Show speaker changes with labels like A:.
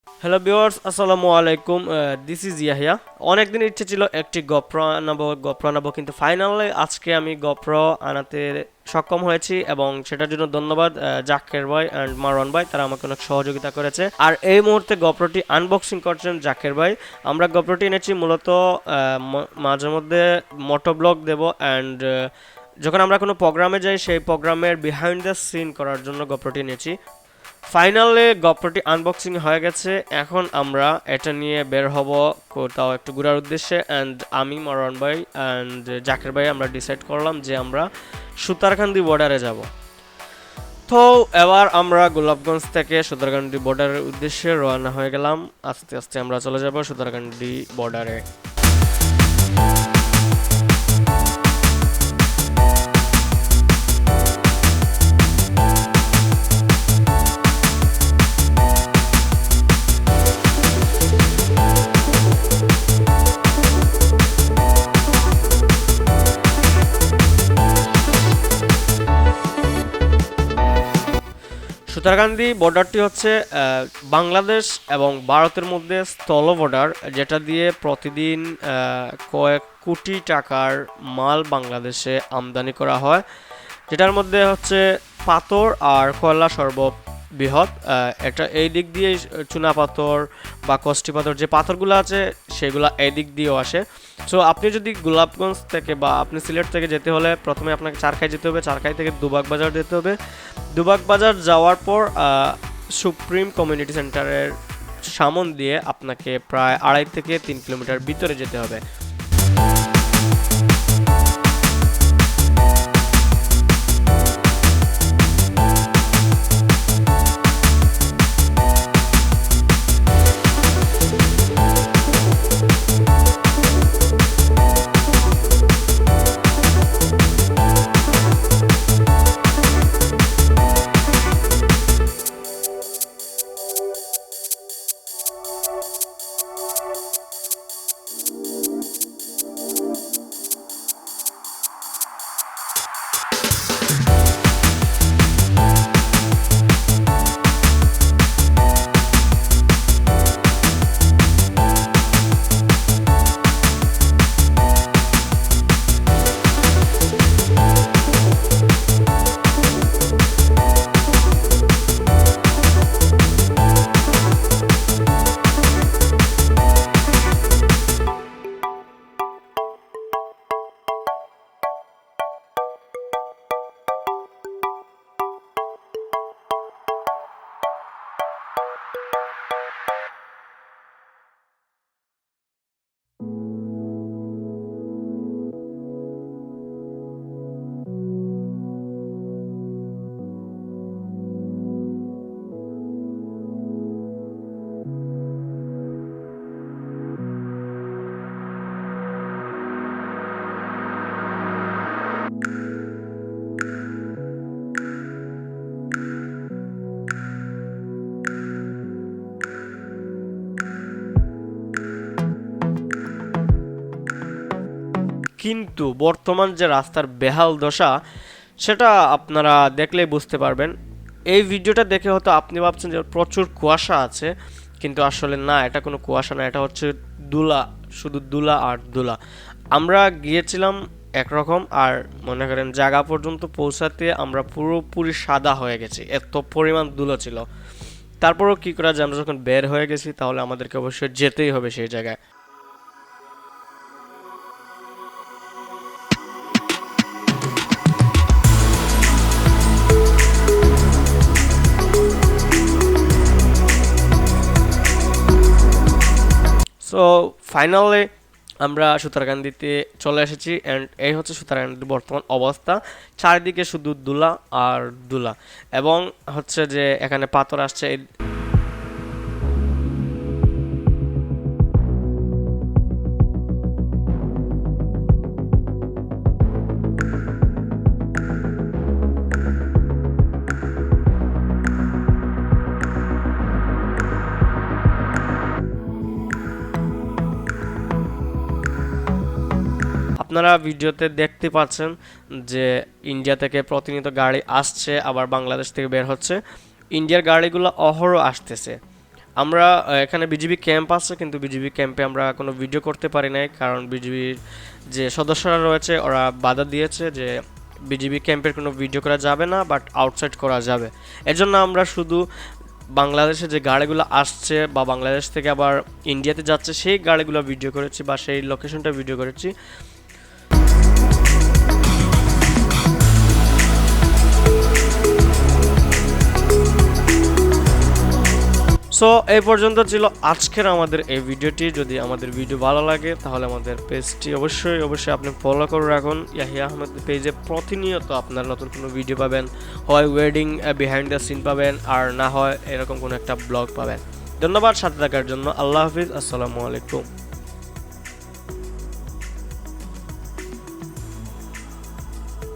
A: Hello viewers, আসসালামু আলাইকুম। This is Yahya. অনেক দিন ইচ্ছে ছিল একটি গপ্র আনাবো কিন্তু ফাইনালি আজকে আমি গপ্র আনাতে সক্ষম হয়েছি এবং সেটার জন্য ধন্যবাদ জাকের ভাই অ্যান্ড মারওয়ান ভাই, তারা আমাকে অনেক সহযোগিতা করেছে। আর এই মুহূর্তে গপ্রটি আনবক্সিং করছেন জাকের ভাই। আমরা গপ্রটি এনেছি মূলত মাঝে মধ্যে মোটো ব্লগ দেব অ্যান্ড যখন আমরা কোনো প্রোগ্রামে যাই সেই প্রোগ্রামের বিহাইন্ড দ্য সিন করার জন্য গপ্রটি নিয়েছি। ফাইনালে গপ্রটি আনবক্সিং হয়ে গেছে। এখন আমরা এটা নিয়ে বের হব কোথাও একটু ঘোরার উদ্দেশ্যে অ্যান্ড আমি মারওয়ান ভাই অ্যান্ড জাকের ভাই আমরা ডিসাইড করলাম যে আমরা সুতারকান্দি বর্ডারে যাব। তো এবার আমরা গোলাপগঞ্জ থেকে সুতারকান্দি বর্ডারের উদ্দেশ্যে রওনা হয়ে গেলাম। আস্তে আস্তে আমরা চলে যাব সুতারকান্দি বর্ডারে। সুতারকান্দি বর্ডারটি হচ্ছে বাংলাদেশ এবং ভারতের মধ্যে স্থল বর্ডার, যেটা দিয়ে প্রতিদিন কয়েক কোটি টাকার মাল বাংলাদেশে আমদানি করা হয়, যেটার মধ্যে হচ্ছে পাথর আর কয়লা সর্ববৃহৎ। এটা এই দিক দিয়ে চুনা পাথর বা কষ্টি পাথর যে পাথরগুলো আছে সেগুলো এই দিক দিয়েও আসে। সো আপনি যদি গোলাপগঞ্জ থেকে বা আপনি সিলেট থেকে যেতে হলে প্রথমে আপনাকে চারখাই যেতে হবে, চারখাই থেকে দুবাগ বাজার যেতে হবে, দুবাগ বাজার যাওয়ার পর সুপ্রিম কমিউনিটি সেন্টারের সামন দিয়ে আপনাকে প্রায় 2.5 থেকে 3 কিলোমিটার ভিতরে যেতে হবে। কিন্তু বর্তমান যে রাস্তার বেহাল দশা সেটা আপনারা দেখলেই বুঝতে পারবেন। এই ভিডিওটা দেখে হয়তো আপনি ভাবছেন যে প্রচুর কুয়াশা আছে, কিন্তু আসলে না, এটা কোনো কুয়াশা না, এটা হচ্ছে ধুলা, শুধু ধুলা আর ধুলা। আমরা গিয়েছিলাম একরকম, আর মনে করেন জায়গা পর্যন্ত পৌঁছাতে আমরা পুরোপুরি সাদা হয়ে গেছি, এত পরিমাণ ধুলো ছিল। তারপরেও কী করা যায়, আমরা যখন বের হয়ে গেছি তাহলে আমাদেরকে অবশ্যই যেতেই হবে সেই জায়গায়। সো ফাইনালি আমরা সুতারকান্দিতে চলে এসেছি অ্যান্ড এই হচ্ছে সুতারকান্দির বর্তমান অবস্থা। চারিদিকে শুধু দুলা আর দুলা, এবং হচ্ছে যে এখানে পাথর আসছে। আপনারা ভিডিওতে দেখতে পাচ্ছেন যে ইন্ডিয়া থেকে প্রতিনিয়ত গাড়ি আসছে, আবার বাংলাদেশ থেকে বের হচ্ছে। ইন্ডিয়ার গাড়িগুলো অহরহ আসতেছে। আমরা এখানে বিজিবি ক্যাম্প আছে, কিন্তু বিজিবি ক্যাম্পে আমরা কোনো ভিডিও করতে পারি নাই, কারণ বিজিবির যে সদস্যরা রয়েছে ওরা বাধা দিয়েছে যে বিজিবি ক্যাম্পের কোনো ভিডিও করা যাবে না, বাট আউটসাইড করা যাবে। এর জন্য আমরা শুধু বাংলাদেশে যে গাড়িগুলো আসছে বা বাংলাদেশ থেকে আবার ইন্ডিয়াতে যাচ্ছে সেই গাড়িগুলো ভিডিও করেছি বা সেই লোকেশনটা ভিডিও করেছি। সো এই পর্যন্ত ছিল আজকের আমাদের এই ভিডিওটি। যদি আমাদের ভিডিও ভালো লাগে তাহলে আমাদের পেজটি অবশ্যই আপনি ফলো করে রাখুন। ইয়াহিয়া আহমেদ পেজে প্রতিনিয়ত আপনার নতুন কোনো ভিডিও পাবেন, হয় ওয়েডিং বিহাইন্ড দ্য সিন পাবেন, আর না হয় এরকম কোনো একটা ব্লগ পাবেন। ধন্যবাদ সাথে থাকার জন্য। আল্লাহ হাফিজ, আসসালামু আলাইকুম।